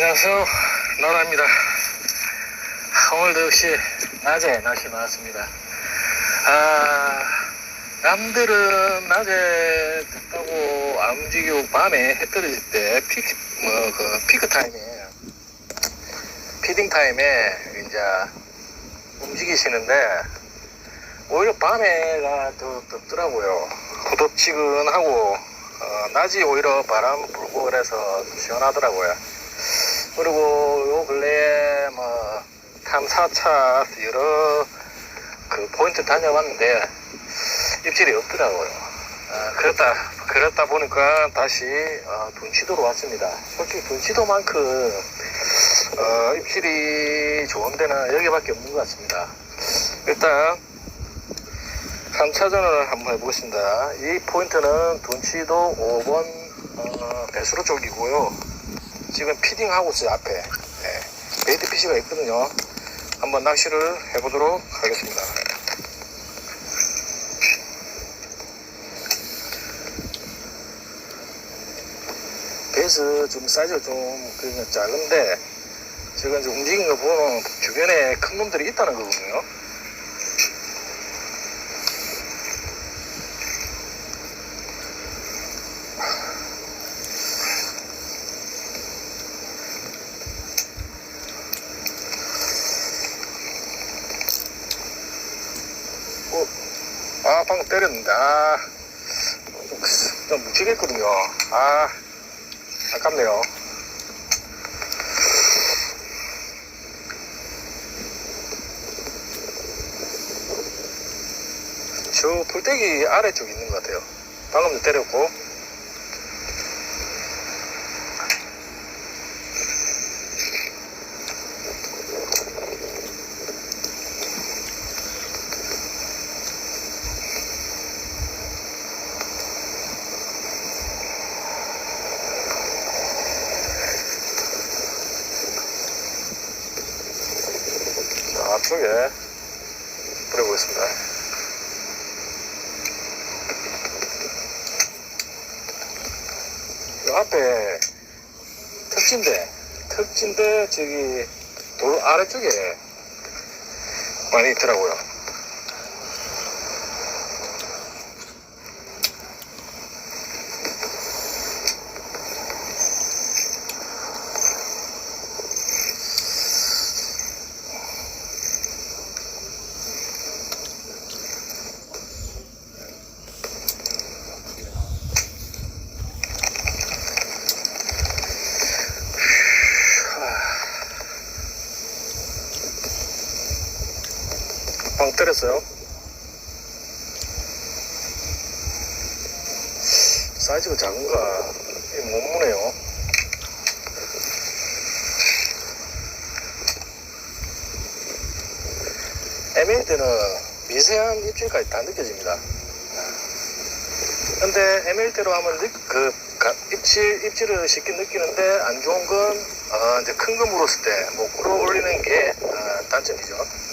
안녕하세요, 나라입니다. 오늘도 역시 낮에 날씨 나왔습니다. 남들은 낮에 덥다고 안 움직이고 밤에 해 떨어질 때 피크 타임에, 피딩 타임에 이제 움직이시는데 오히려 밤에가 더 덥더라고요. 후덥지근하고 낮이 오히려 바람 불고 그래서 시원하더라고요. 그리고 요 근래에 탐사차 여러 포인트 다녀봤는데 입질이 없더라고요. 그렇다 보니까 다시 둔치도로 왔습니다. 솔직히 둔치도만큼 입질이 좋은 데는 여기밖에 없는 것 같습니다. 일단 3차전을 한번 해보겠습니다. 이 포인트는 둔치도 5번 배수로 쪽이고요. 지금 피딩하고 있어요. 앞에 베이트 피시가 있거든요. 한번 낚시를 해보도록 하겠습니다. 베이스 좀 사이즈가 좀 작은데 지금 움직이는 거 보면 주변에 큰 놈들이 있다는 거거든요. 방금 때렸는데 좀 묵직했거든요. 아깝네요. 저 풀떼기 아래쪽에 있는 것 같아요. 방금도 때렸고. 앞쪽에 뿌려보겠습니다. 이 앞에 턱진대 저기 돌 아래쪽에 많이 있더라고요. 방 때렸어요. 사이즈가 작은가 못 무네요. 애매할 때는 미세한 입질까지 다 느껴집니다. 근데 애매할 때로 하면 입질을 쉽게 느끼는데 안 좋은 건 이제 큰 거 물었을 때 끌어올리는 게 단점이죠.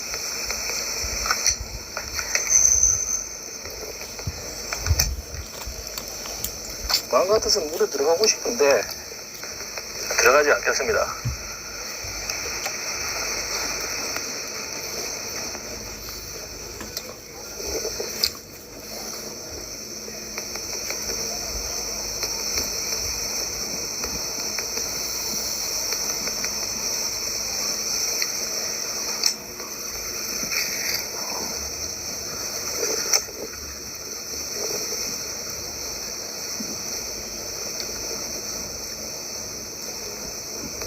마음 같아서는 물에 들어가고 싶은데 들어가지 않겠습니다.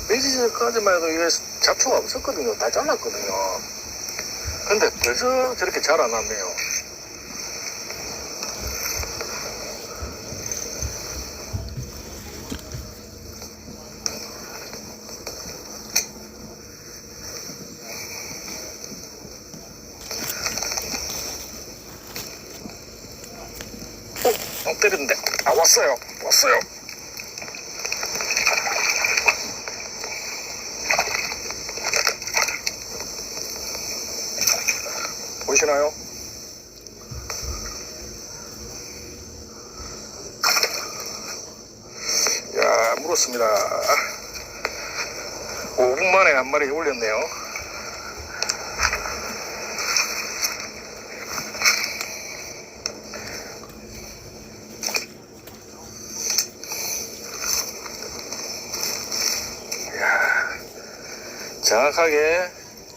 매지까지만 해도 이게 잡초가 없었거든요. 다 잘랐거든요. 근데 벌써 저렇게 자라났네요. 때렸는데 왔어요. 보이시나요? 야, 물었습니다. 5분 만에 한 마리 올렸네요. 정확하게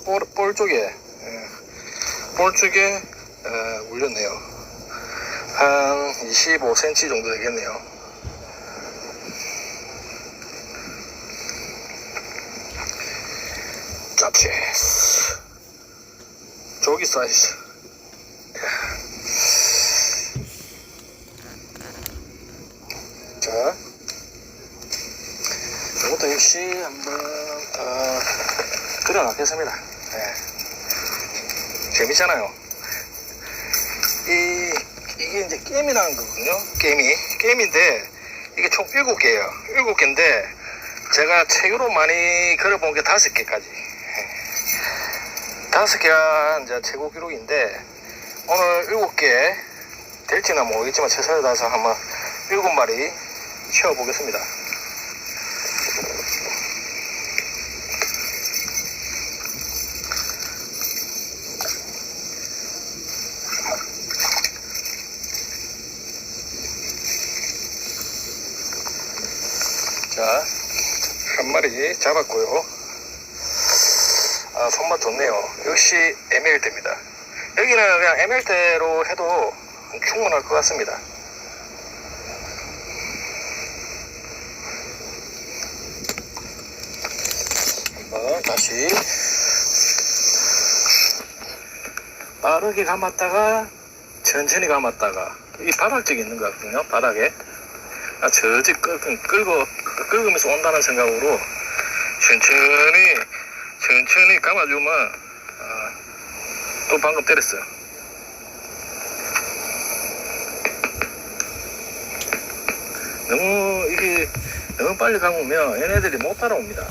볼 쪽에 울렸네요. 한 25cm 정도 되겠네요. 잡채 조기 사이즈. 자, 이것도 역시 한번 들어가겠습니다. 재밌잖아요. 이게 이제 게임이라는 거거든요. 게임인데 이게 총 7개예요. 7개인데 제가 책으로 많이 걸어본 게 5개까지. 5개가 이제 최고 기록인데 오늘 7개 될지는 모르겠지만 최선을 다해서 한번 7마리 치워보겠습니다. 자, 한 마리 잡았고요. 손맛 좋네요. 역시 ML대입니다. 여기는 그냥 ML대로 해도 충분할 것 같습니다. 한번 다시 빠르게 감았다가 천천히 감았다가 이 바닥 쪽에 있는 것 같거든요. 바닥에 저지 긁으면서 온다는 생각으로 천천히 감아주면 또 방금 때렸어요. 너무 빨리 감으면 얘네들이 못 따라옵니다.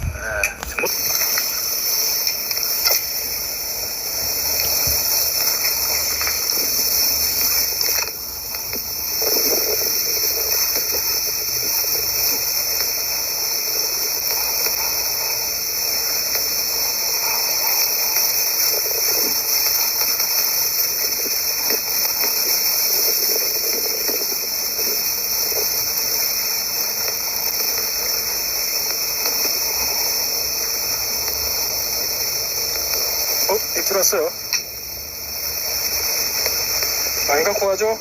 입질 왔어요. 라인 갖고 가죠.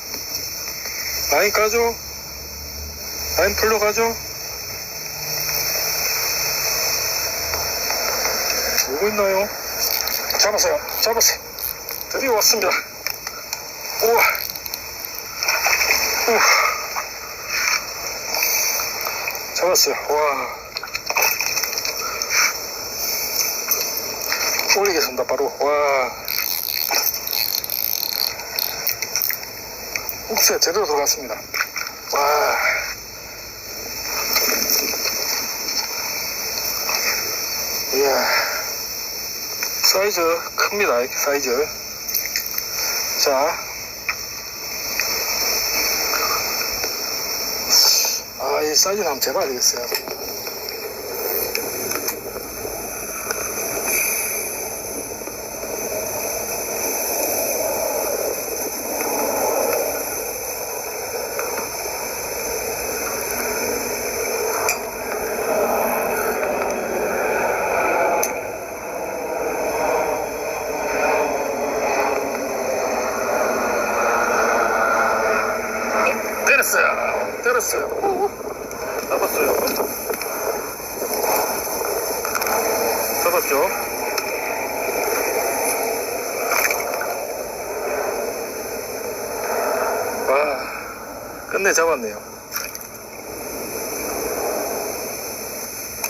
라인 까죠. 라인 풀러 가죠. 누구 있나요? 잡았어요. 드디어 왔습니다. 우와. 잡았어요. 와. 올리겠습니다. 바로. 와. 욱새 제대로 들어갔습니다. 와. 이야. 사이즈 큽니다. 사이즈. 자. 이 사이즈는 한번 재봐야 되겠어요. 때렸어요. 잡았죠. 와, 끝내 잡았네요.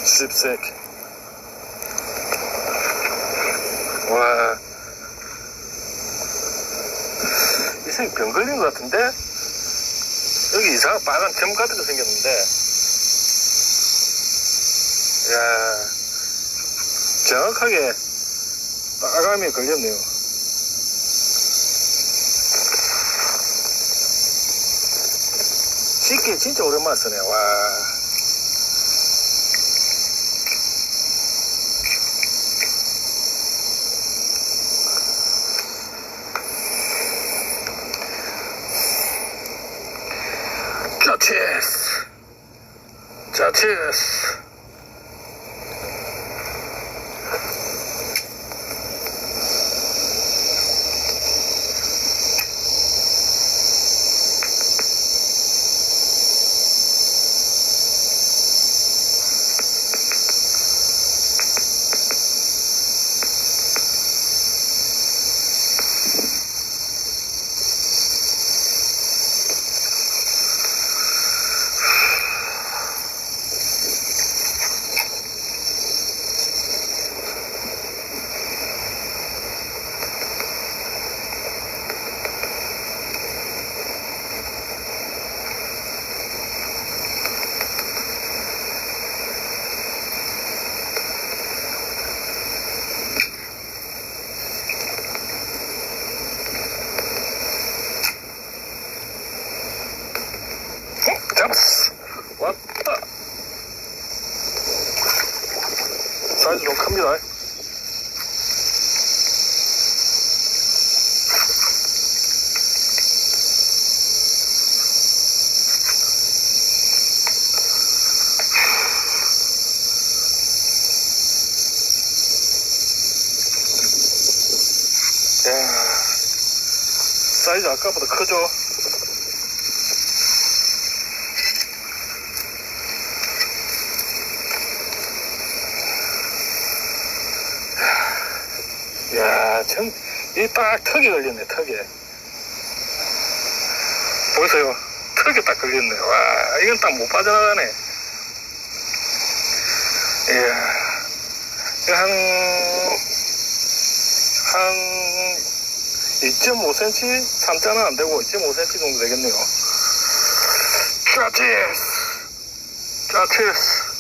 씹색. 와, 이 생 병 걸린 것 같은데? 여기 이상한 빨간 점 같은 거 생겼는데, 이야, 정확하게 빨감이 걸렸네요. 씻기 진짜 오랜만에 쓰네요. 와. 체스. 잡았어. 왔다. 사이즈 좀 큽니다. 야, 사이즈 아까보다 크죠? 야, 이 딱 턱에 걸렸네, 턱에. 보이세요? 턱에 딱 걸렸네. 와, 이건 딱 못 빠져나가네. 이야, 이거 한 2.5cm? 3자는 안 되고 2.5cm 정도 되겠네요. 짜치스! 짜치스!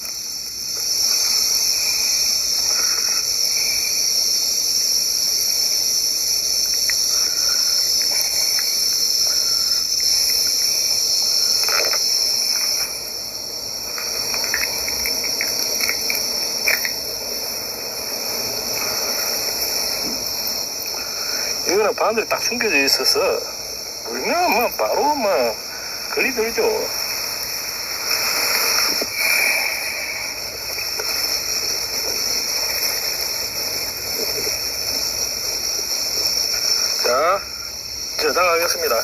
이거는 바늘이 딱 숨겨져 있어서 물면 뭐 바로 뭐 걸리들죠. 자, 저장하겠습니다.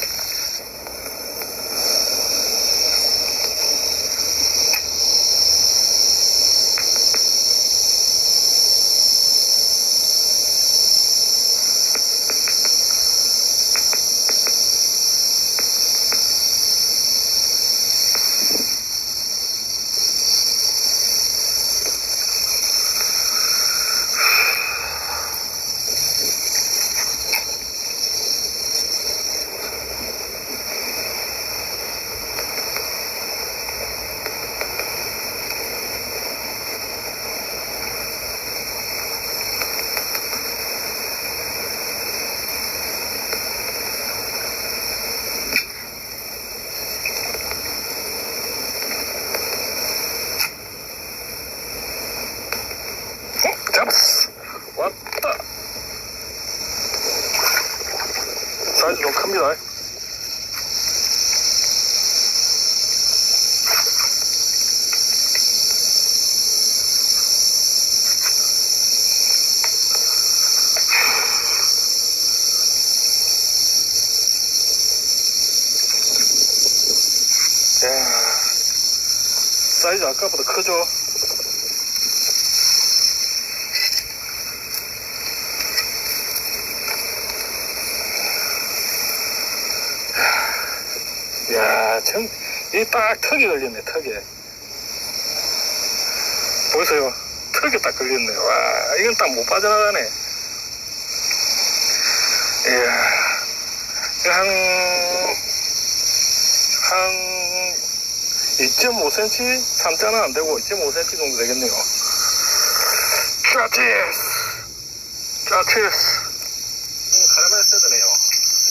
잡았어. 왔다. 사이즈 좀 큽니다. 야, 사이즈 아까보다 크죠? 야, 이 딱 턱에 걸렸네, 턱에. 보이세요? 턱에 딱 걸렸네. 와, 이건 딱 못 빠져나가네. 이야, 한 2.5cm? 3자는 안 되고 2.5cm 정도 되겠네요. 짜치스! 짜치스! 카라멜 새드네요.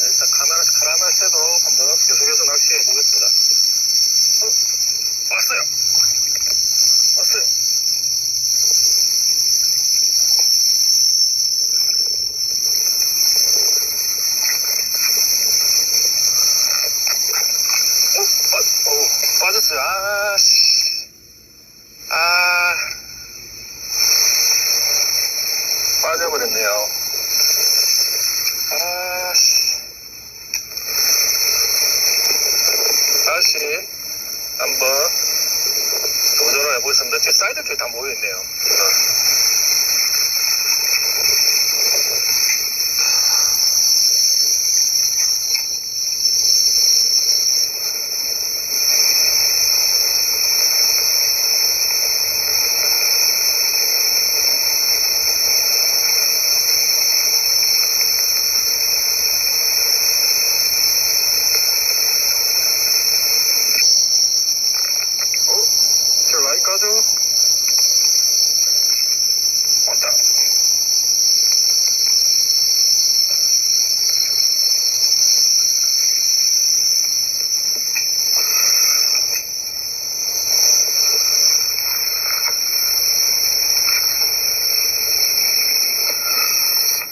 일단 카라멜 새도 한번 계속해서 낚시해 보겠습니다. 왔어요. 왔어요. 빠졌어요. 아씨. 버렸네요. 아씨. 다시 한번 도전을 해보겠습니다. 제 사이드 쪽에 다 모여있네요. 저 라인 까죠? 왔다.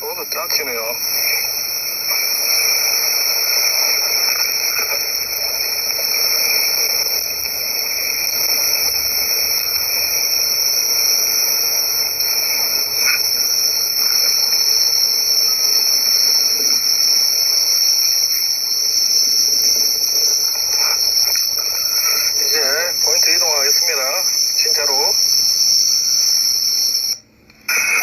오늘 딱 치네요. 이제 포인트 이동하겠습니다. 진짜로.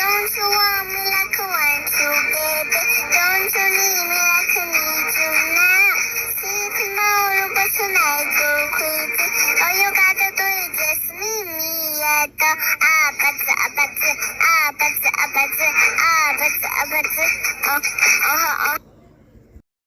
Don't you want me like I want you, baby? Don't you need me like I need you now? 슬픈 마음으로 벗어나고 creepy. All you gotta do is just meet me at the 아파트.